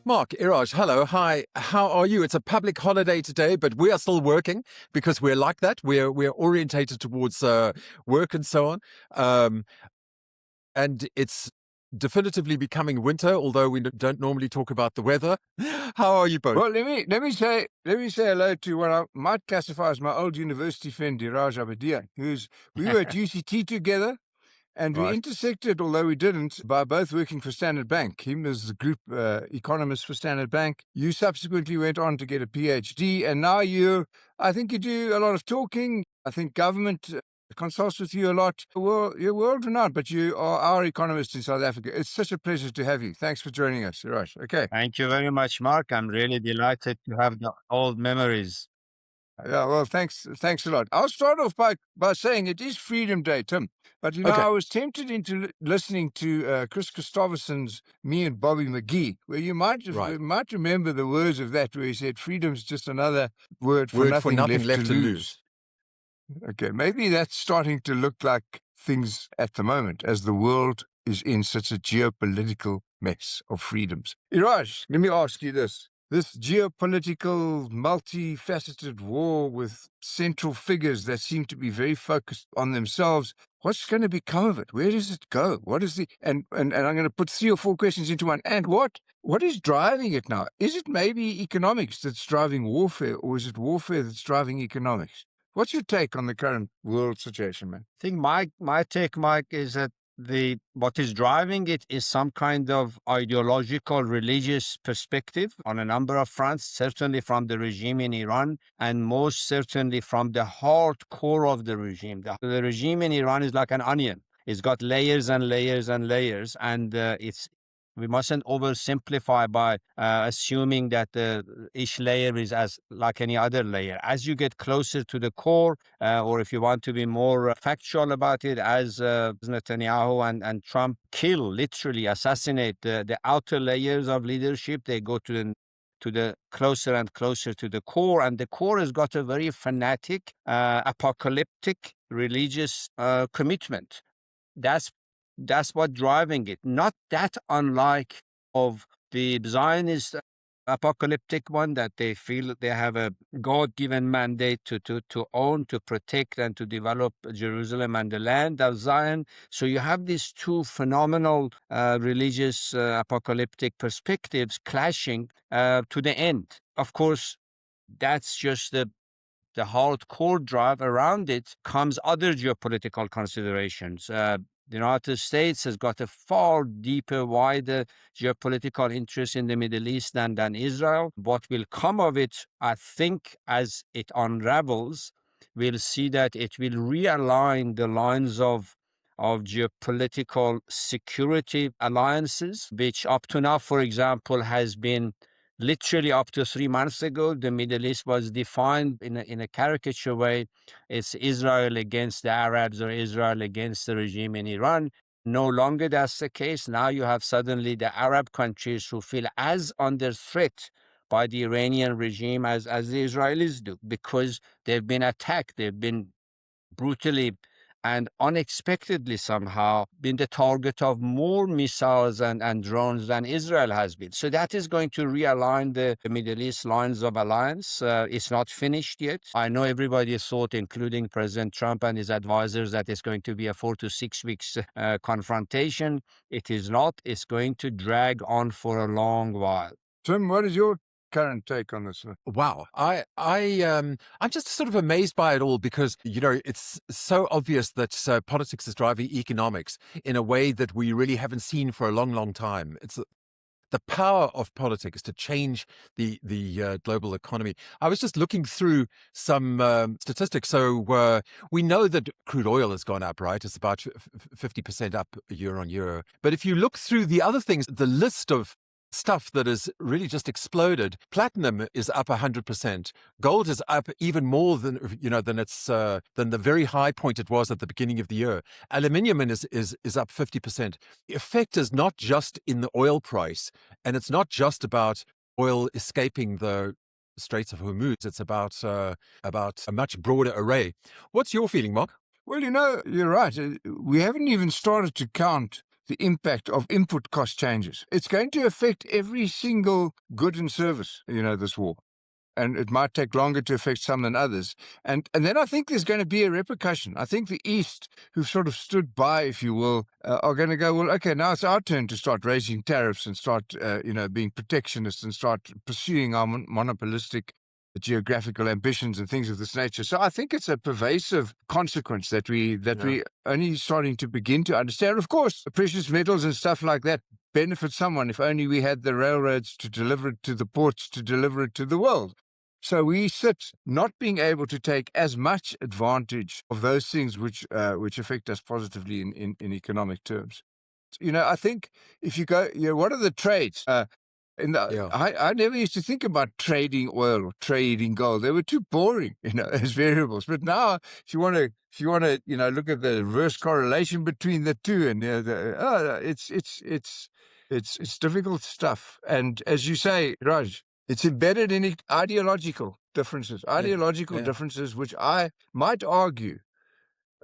Mark, Iraj, hello, hi. How are you? It's a public holiday today, but we are still working because we're like that. We're orientated towards work and so on. Um, and it's definitively becoming winter, although we don't normally talk about the weather. How are you both? Well, let me say hello to what I might classify as my old university friend Diraj Abadian, we were at UCT together. And we Right. intersected, although we didn't, by both working for Standard Bank. Him as the group economist for Standard Bank. You subsequently went on to get a PhD, and now I think you do a lot of talking. I think government consults with you a lot. Well, you're world-renowned, but you are our economist in South Africa. It's such a pleasure to have you. Thanks for joining us, Raj. Okay. Thank you very much, Mark. I'm really delighted to have the old memories. Yeah, well, thanks a lot. I'll start off by saying it is Freedom Day, Tim. But, Okay. I was tempted into listening to Chris Christopherson's Me and Bobby McGee, where you might Right. remember the words of that, where he said, freedom's just another word for Word for nothing nothing left to lose. Okay, maybe that's starting to look like things at the moment, as the world is in such a geopolitical mess of freedoms. Iraj, let me ask you this. This geopolitical, multifaceted war with central figures that seem to be very focused on themselves, what's going to become of it? Where does it go? What is and I'm going to put 3 or 4 questions into one. And what is driving it now? Is it maybe economics that's driving warfare, or is it warfare that's driving economics? What's your take on the current world situation, man? I think my take, Mike, is that what is driving it is some kind of ideological, religious perspective on a number of fronts, certainly from the regime in Iran, and most certainly from the hardcore of the regime. The regime in Iran is like an onion. It's got layers and layers and layers, and we mustn't oversimplify by assuming that each layer is as like any other layer. As you get closer to the core, or if you want to be more factual about it, as Netanyahu and Trump literally assassinate the outer layers of leadership, they go to the closer and closer to the core, and the core has got a very fanatic, apocalyptic religious commitment. That's what driving it. Not that unlike of the Zionist apocalyptic one, that they feel they have a God-given mandate to own, to protect, and to develop Jerusalem and the land of Zion. So you have these 2 phenomenal religious apocalyptic perspectives clashing to the end. Of course, that's just the hardcore drive. Around it comes other geopolitical considerations. The United States has got a far deeper, wider geopolitical interest in the Middle East than Israel. What will come of it, I think, as it unravels, we'll see that it will realign the lines of geopolitical security alliances, which up to now, for example, has been literally up to 3 months ago, the Middle East was defined in a caricature way. It's Israel against the Arabs or Israel against the regime in Iran. No longer that's the case. Now you have suddenly the Arab countries who feel as under threat by the Iranian regime as the Israelis do, because they've been attacked. They've been brutally and unexpectedly somehow been the target of more missiles and drones than Israel has been. So that is going to realign the Middle East lines of alliance. It's not finished yet. I know everybody thought, including President Trump and his advisors, that it's going to be a 4 to 6 weeks confrontation. It is not. It's going to drag on for a long while. Tim, what is your current take on this? Wow. I'm just sort of amazed by it all because, it's so obvious that politics is driving economics in a way that we really haven't seen for a long, long time. It's the power of politics to change the global economy. I was just looking through some statistics. So we know that crude oil has gone up, right? It's about 50% up year on year. But if you look through the other things, the list of stuff that has really just exploded. Platinum is up 100%. Gold is up even more than than the very high point it was at the beginning of the year. Aluminium is up 50%. The effect is not just in the oil price, and it's not just about oil escaping the Straits of Hormuz. It's about a much broader array. What's your feeling, Mark? Well, you're right. We haven't even started to count the impact of input cost changes. It's going to affect every single good and service, this war. And it might take longer to affect some than others. And then I think there's going to be a repercussion. I think the East, who've sort of stood by, if you will, are going to go, well, okay, now it's our turn to start raising tariffs and start, being protectionist and start pursuing our monopolistic geographical ambitions and things of this nature. So I think it's a pervasive consequence that we only starting to begin to understand. Of course, precious metals and stuff like that benefit someone if only we had the railroads to deliver it to the ports, to deliver it to the world. So we sit not being able to take as much advantage of those things which affect us positively in economic terms. I think if you go, what are the trades? I never used to think about trading oil or trading gold. They were too boring, as variables. But now, if you want to, look at the reverse correlation between the two, and it's difficult stuff. And as you say, Raj, it's embedded in ideological differences, differences which I might argue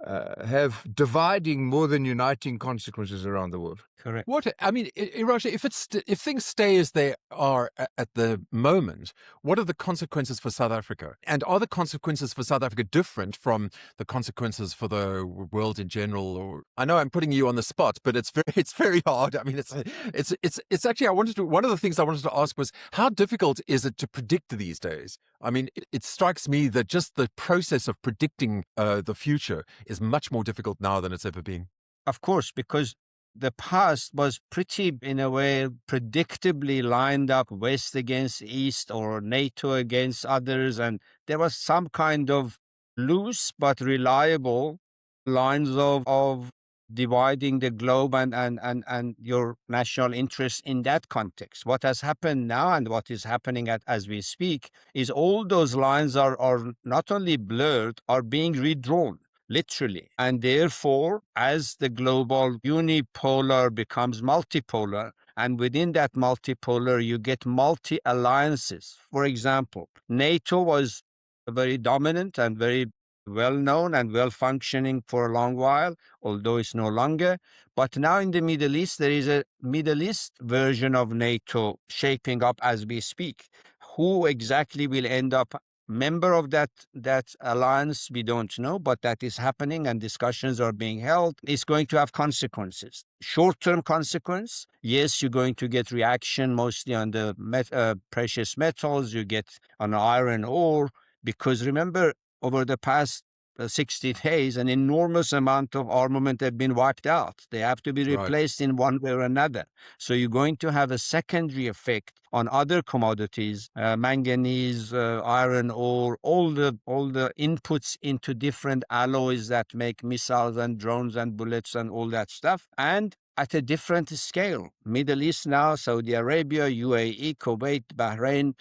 have dividing more than uniting consequences around the world. Correct. Iraja, if things stay as they are at the moment, what are the consequences for South Africa? And are the consequences for South Africa different from the consequences for the world in general? Or I know I'm putting you on the spot, but it's very hard. I mean, it's actually one of the things I wanted to ask was, how difficult is it to predict these days? I mean, it strikes me that just the process of predicting the future is much more difficult now than it's ever been. Of course, because the past was pretty, in a way, predictably lined up West against East or NATO against others. And there was some kind of loose but reliable lines of dividing the globe and your national interests in that context. What has happened now and what is happening as we speak is all those lines are not only blurred, are being redrawn. Literally. And therefore, as the global unipolar becomes multipolar, and within that multipolar, you get multi-alliances. For example, NATO was very dominant and very well-known and well-functioning for a long while, although it's no longer. But now in the Middle East, there is a Middle East version of NATO shaping up as we speak. Who exactly will end up member of that alliance, we don't know, but that is happening and discussions are being held. It's going to have consequences. Short-term consequence, yes, you're going to get reaction mostly on the precious metals, you get on iron ore, because remember, over the past 60 days, an enormous amount of armament have been wiped out. They have to be replaced in one way or another. So you're going to have a secondary effect on other commodities, manganese, iron ore, all the inputs into different alloys that make missiles and drones and bullets and all that stuff. And at a different scale. Middle East now, Saudi Arabia, UAE, Kuwait, Bahrain,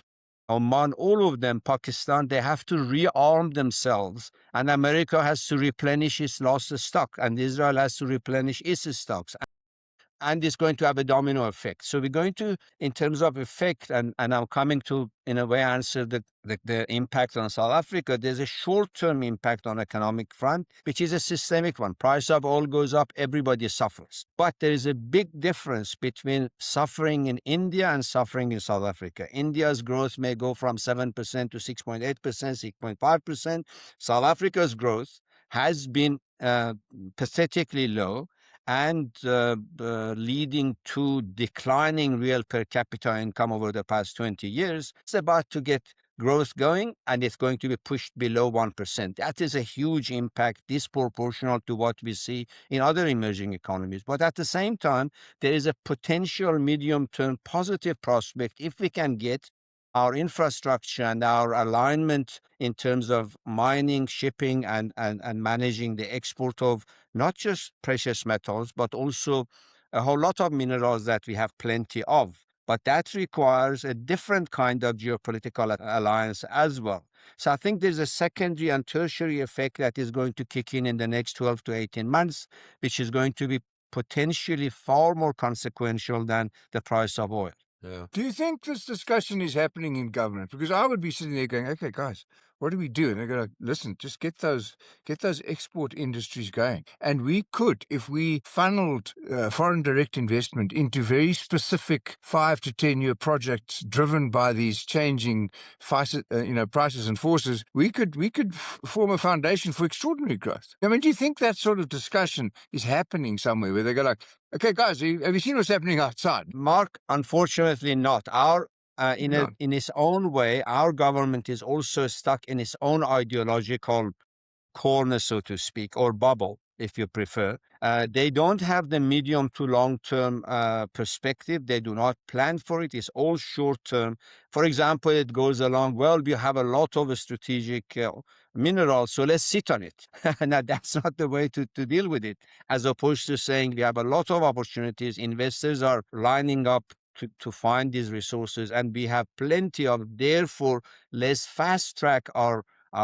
Oman, all of them, Pakistan, they have to rearm themselves. And America has to replenish its lost stock. And Israel has to replenish its stocks. And it's going to have a domino effect. So we're going to, in terms of effect, and I'm coming to, in a way, answer the impact on South Africa. There's a short-term impact on economic front, which is a systemic one. Price of oil goes up, everybody suffers. But there is a big difference between suffering in India and suffering in South Africa. India's growth may go from 7% to 6.8%, 6.5%. South Africa's growth has been pathetically low, and leading to declining real per capita income over the past 20 years. It's about to get growth going, and it's going to be pushed below 1%. That is a huge impact, disproportional to what we see in other emerging economies. But at the same time, there is a potential medium-term positive prospect if we can get our infrastructure and our alignment in terms of mining, shipping, and managing the export of not just precious metals, but also a whole lot of minerals that we have plenty of. But that requires a different kind of geopolitical alliance as well. So I think there's a secondary and tertiary effect that is going to kick in the next 12 to 18 months, which is going to be potentially far more consequential than the price of oil. Yeah. Do you think this discussion is happening in government? Because I would be sitting there going, okay, guys, what do we do? And they're going to listen, just get those export industries going. And we could, if we funneled foreign direct investment into very specific 5 to 10 year projects driven by these changing prices and forces, we could form a foundation for extraordinary growth. I mean, do you think that sort of discussion is happening somewhere where they go like, okay, guys, have you seen what's happening outside? Mark, unfortunately not. Our No. in its own way, our government is also stuck in its own ideological corner, so to speak, or bubble, if you prefer. They don't have the medium to long term perspective. They do not plan for it. It's all short term. For example, it goes along, well, we have a lot of strategic minerals, so let's sit on it. Now, that's not the way to deal with it, as opposed to saying we have a lot of opportunities. Investors are lining up to find these resources, and we have plenty of, therefore, let's fast track our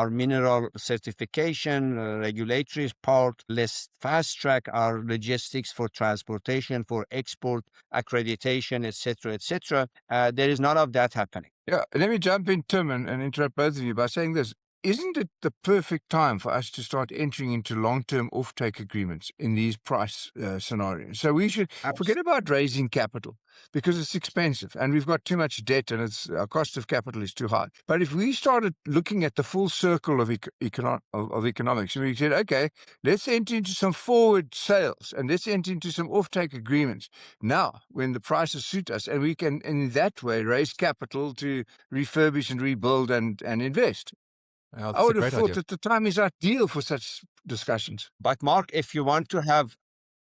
mineral certification, regulatory part, let's fast track our logistics for transportation, for export, accreditation, etc., etc. There is none of that happening. Yeah, let me jump in, Tim, and interrupt both of you by saying this. Isn't it the perfect time for us to start entering into long-term offtake agreements in these price scenarios? So we should forget about raising capital because it's expensive and we've got too much debt and our cost of capital is too high. But if we started looking at the full circle of economics, and we said, okay, let's enter into some forward sales and let's enter into some offtake agreements now when the prices suit us, and we can in that way raise capital to refurbish and rebuild and invest. Oh, I that's a would have great thought idea. that the time is ideal for such discussions. But Mark, if you want to have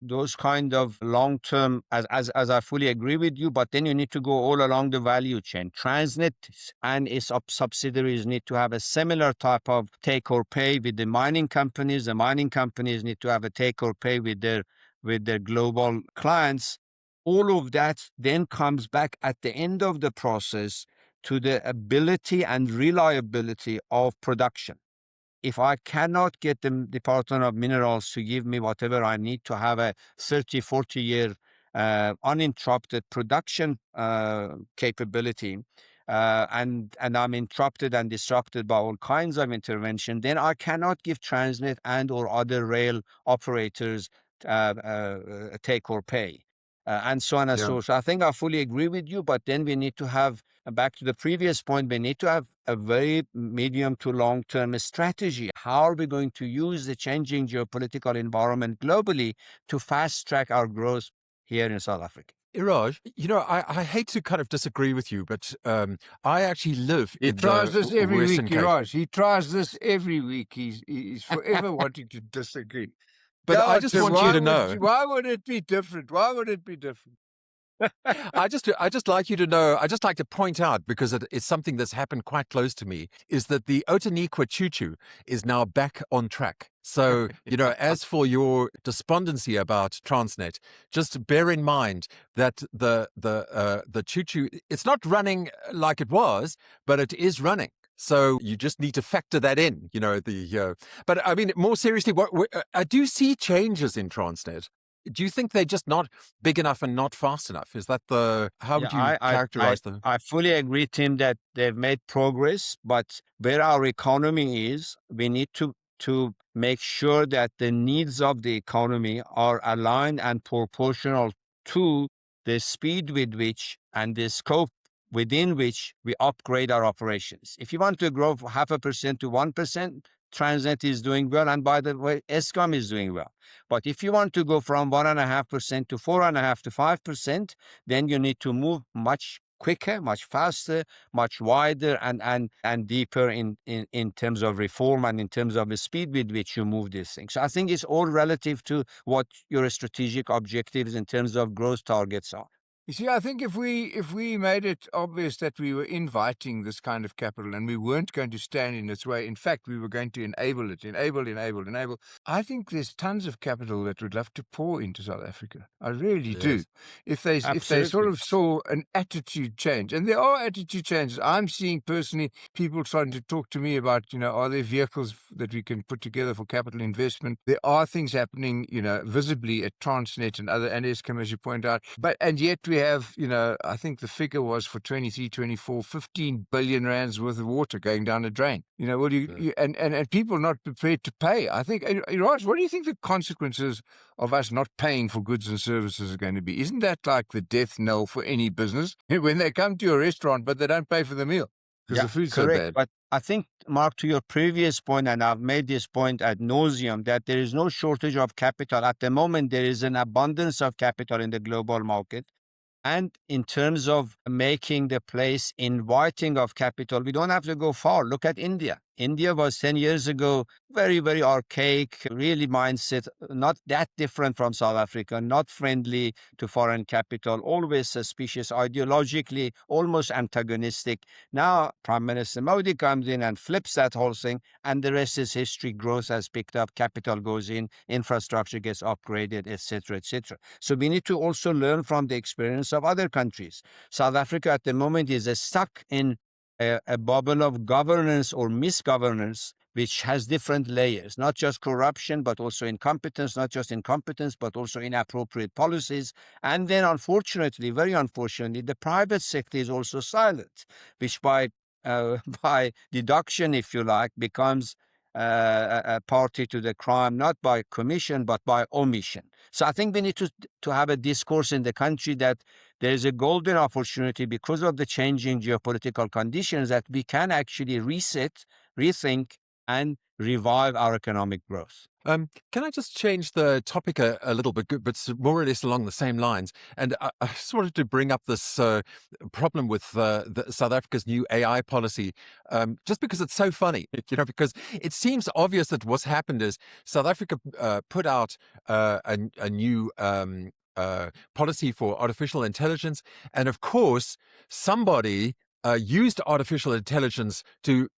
those kind of long-term, as I fully agree with you, but then you need to go all along the value chain. Transnet and its subsidiaries need to have a similar type of take or pay with the mining companies. The mining companies need to have a take or pay with their global clients. All of that then comes back at the end of the process to the ability and reliability of production. If I cannot get the Department of Minerals to give me whatever I need to have a 30, 40-year uninterrupted production capability, and I'm interrupted and disrupted by all kinds of intervention, then I cannot give Transnet and or other rail operators take or pay. And so on and so forth. So I think I fully agree with you, but then we need to have, back to the previous point, we need to have a very medium to long-term strategy. How are we going to use the changing geopolitical environment globally to fast-track our growth here in South Africa? Iraj, I hate to kind of disagree with you, but I actually live He in tries the this every Western week, Cape. Iraj. He tries this every week. He's forever wanting to disagree. But I Yeah, just Tim, want you to know. why would it be different? Why would it be different? I just like you to know. I just like to point out, because it's something that's happened quite close to me, is that the Outeniqua choo-choo is now back on track. So, as for your despondency about Transnet, just bear in mind that the choo-choo, it's not running like it was, but it is running. So you just need to factor that in, but I mean, more seriously, I do see changes in Transnet. Do you think they're just not big enough and not fast enough? Is that how Yeah, would you characterize them? I fully agree, Tim, that they've made progress, but where our economy is, we need to make sure that the needs of the economy are aligned and proportional to the speed with which and the scope within which we upgrade our operations. If you want to grow 0.5% to 1%, Transnet is doing well, and by the way, Eskom is doing well. But if you want to go from 1.5% to 4.5% to 5%, then you need to move much quicker, much faster, much wider, and deeper in terms of reform and in terms of the speed with which you move these things. So I think it's all relative to what your strategic objectives in terms of growth targets are. You see, I think if we made it obvious that we were inviting this kind of capital and we weren't going to stand in its way, in fact, we were going to enable it, enable. I think there's tons of capital that would love to pour into South Africa. I really do. Yes. If they sort Absolutely. of saw an attitude change, and there are attitude changes. I'm seeing personally people starting to talk to me about, are there vehicles that we can put together for capital investment. There are things happening, visibly at Transnet and other NSCOM, as you point out. And yet we have, I think the figure was for 23, 24, 15 billion rands worth of water going down the drain. And people not prepared to pay. I think, Raj, what do you think the consequences of us not paying for goods and services are going to be? Isn't that like the death knell for any business when they come to a restaurant but they don't pay for the meal because Yeah, the food's so correct. bad? But I think, Mark, to your previous point, and I've made this point ad nauseum, that there is no shortage of capital. At the moment, there is an abundance of capital in the global market. And in terms of making the place inviting of capital, we don't have to go far. Look at India. India was 10 years ago very, very archaic, really mindset, not that different from South Africa, not friendly to foreign capital, always suspicious, ideologically almost antagonistic. Now, Prime Minister Modi comes in and flips that whole thing, and the rest is history. Growth has picked up, capital goes in, infrastructure gets upgraded, etc., etc. So we need to also learn from the experience of other countries. South Africa at the moment is stuck in a bubble of governance or misgovernance, which has different layers, not just corruption, but also incompetence, not just incompetence, but also inappropriate policies. And then, unfortunately, very unfortunately, the private sector is also silent, which by deduction, if you like, becomes a party to the crime, not by commission, but by omission. So I think we need to have a discourse in the country that there is a golden opportunity because of the changing geopolitical conditions that we can actually reset, rethink, and revive our economic growth. Can I just change the topic a little bit, but more or less along the same lines? And I just wanted to bring up this problem with South Africa's new AI policy, just because it's so funny, because it seems obvious that what's happened is South Africa put out a new policy for artificial intelligence. And of course, somebody used artificial intelligence to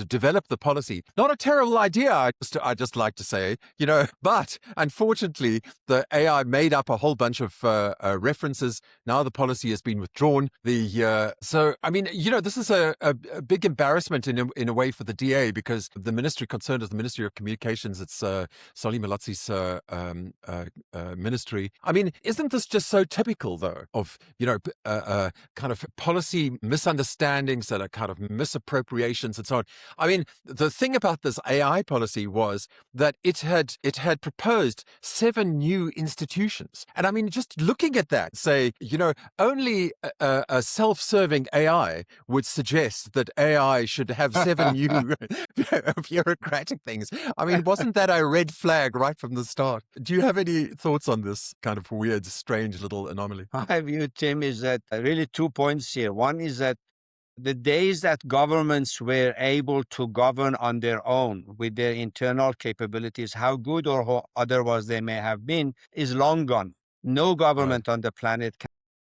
develop the policy. Not a terrible idea, I just like to say, but unfortunately, the AI made up a whole bunch of references. Now the policy has been withdrawn. So, I mean, this is a big embarrassment in a way for the DA, because the ministry concerned is the Ministry of Communications. It's Solly Malatsi's ministry. I mean, isn't this just so typical, though, of, kind of policy misunderstandings that are kind of misappropriations and so on? I mean, the thing about this AI policy was that it had proposed 7 new institutions. And I mean, just looking at that, say, only a self-serving AI would suggest that AI should have 7 new bureaucratic things. I mean, wasn't that a red flag right from the start? Do you have any thoughts on this kind of weird, strange little anomaly? My view, Tim, is that really 2 points here. One is that the days that governments were able to govern on their own with their internal capabilities, how good or how otherwise they may have been, is long gone. No government on the planet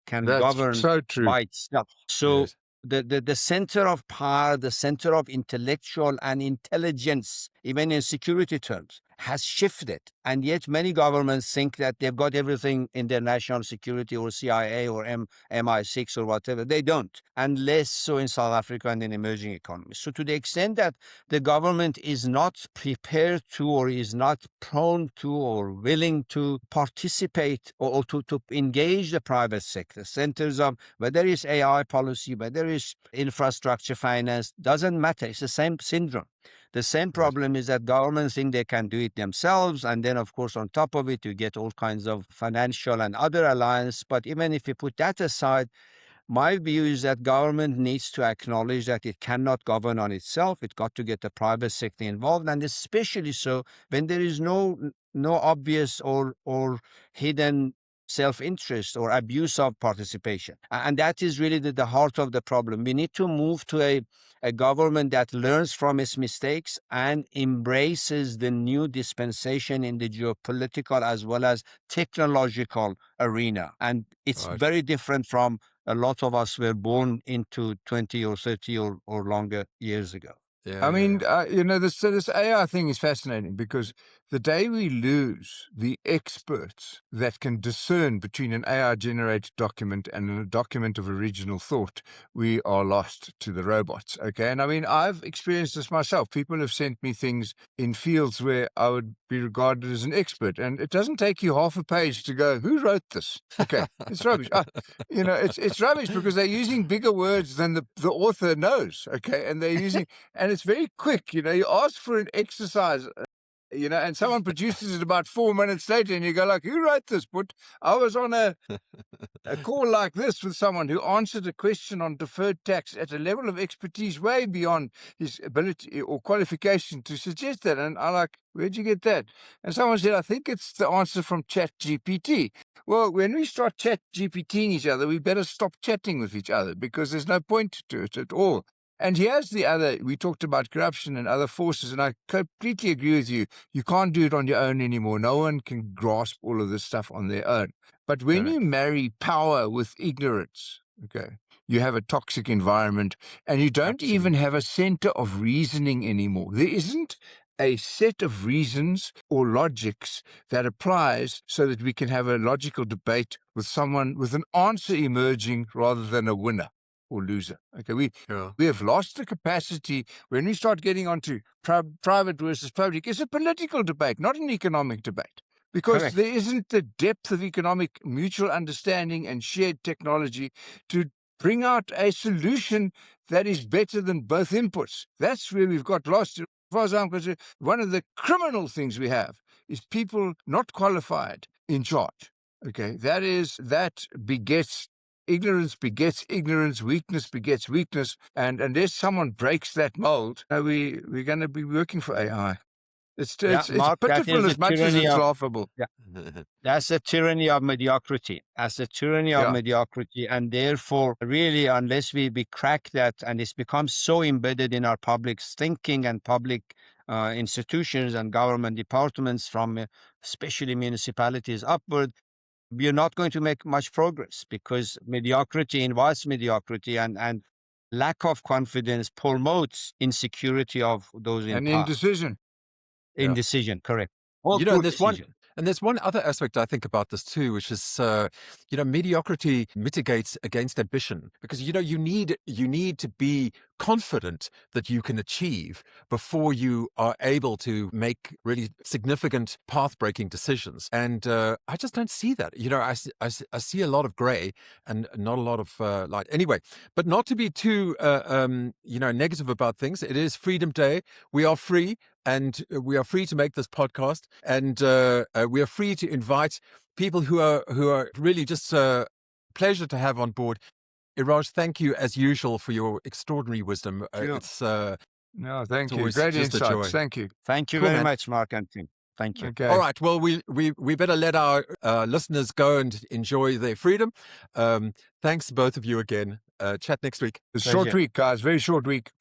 can That's govern so true. by itself. So Yes. the center of power, the center of intellectual and intelligence, even in security terms, has shifted. And yet many governments think that they've got everything in their national security or CIA or MI6 or whatever. They don't, and less so in South Africa and in emerging economies. So to the extent that the government is not prepared to, or is not prone to, or willing to participate or to engage the private sector, centers of whether it's AI policy, whether it's infrastructure finance, doesn't matter. It's the same syndrome. The same problem is that governments think they can do it themselves. And then, of course, on top of it, you get all kinds of financial and other alliance. But even if you put that aside, my view is that government needs to acknowledge that it cannot govern on itself. It's got to get the private sector involved, and especially so when there is no obvious or hidden self-interest or abuse of participation. And that is really the heart of the problem. We need to move to a government that learns from its mistakes and embraces the new dispensation in the geopolitical as well as technological arena. And it's Right. very different from a lot of us were born into 20 or 30 or longer years ago. Yeah, I mean, yeah. this AI thing is fascinating because the day we lose the experts that can discern between an AI-generated document and a document of original thought, we are lost to the robots, okay? And I mean, I've experienced this myself. People have sent me things in fields where I would be regarded as an expert, and it doesn't take you half a page to go, who wrote this? Okay, it's rubbish. It's rubbish because they're using bigger words than the author knows, okay? And they're using... And it's very quick. You ask for an exercise, and someone produces it about 4 minutes later, and you go like, who wrote this? But I was on a call like this with someone who answered a question on deferred tax at a level of expertise way beyond his ability or qualification to suggest that. And I like, where'd you get that? And someone said, I think it's the answer from Chat GPT. Well, when we start Chat GPTing each other, we better stop chatting with each other because there's no point to it at all. And here's the other, we talked about corruption and other forces, and I completely agree with you. You can't do it on your own anymore. No one can grasp all of this stuff on their own. But when you marry power with ignorance, okay, you have a toxic environment, and you don't even have a center of reasoning anymore. There isn't a set of reasons or logics that applies so that we can have a logical debate with someone with an answer emerging rather than a winner or loser. Okay, we have lost the capacity when we start getting onto private versus public. It's a political debate, not an economic debate, because Correct. there isn't the depth of economic mutual understanding and shared technology to bring out a solution that is better than both inputs. That's where we've got lost. As far as I'm concerned, one of the criminal things we have is people not qualified in charge. Okay, that begets ignorance, weakness begets weakness, and unless someone breaks that mold, we're going to be working for AI. It's Mark, that is pitiful the as much as tyranny it's of laughable. that's the tyranny of mediocrity. That's the tyranny of mediocrity, and therefore, really, unless we crack that, and it's become so embedded in our public thinking and public institutions and government departments, from especially municipalities upward, we are not going to make much progress because mediocrity invites mediocrity, and lack of confidence promotes insecurity of those in And power. indecision. Indecision, correct. Or And poor there's one other aspect I think about this too, which is mediocrity mitigates against ambition, because you need to be confident that you can achieve before you are able to make really significant path-breaking decisions. And I just don't see that. I see a lot of gray and not a lot of light. Anyway, but not to be too negative about things. It is Freedom Day. We are free. And we are free to make this podcast, and we are free to invite people who are really just pleasure to have on board. Iraj, thank you as usual for your extraordinary wisdom. Sure. Thank you. always Great just a insights. joy. Thank you. Thank you Cool, very man. much, Mark and Tim. Thank you. Okay. All right. Well, we better let our listeners go and enjoy their freedom. Thanks both of you again. Chat next week. It's a short Pleasure. week, guys. Very short week.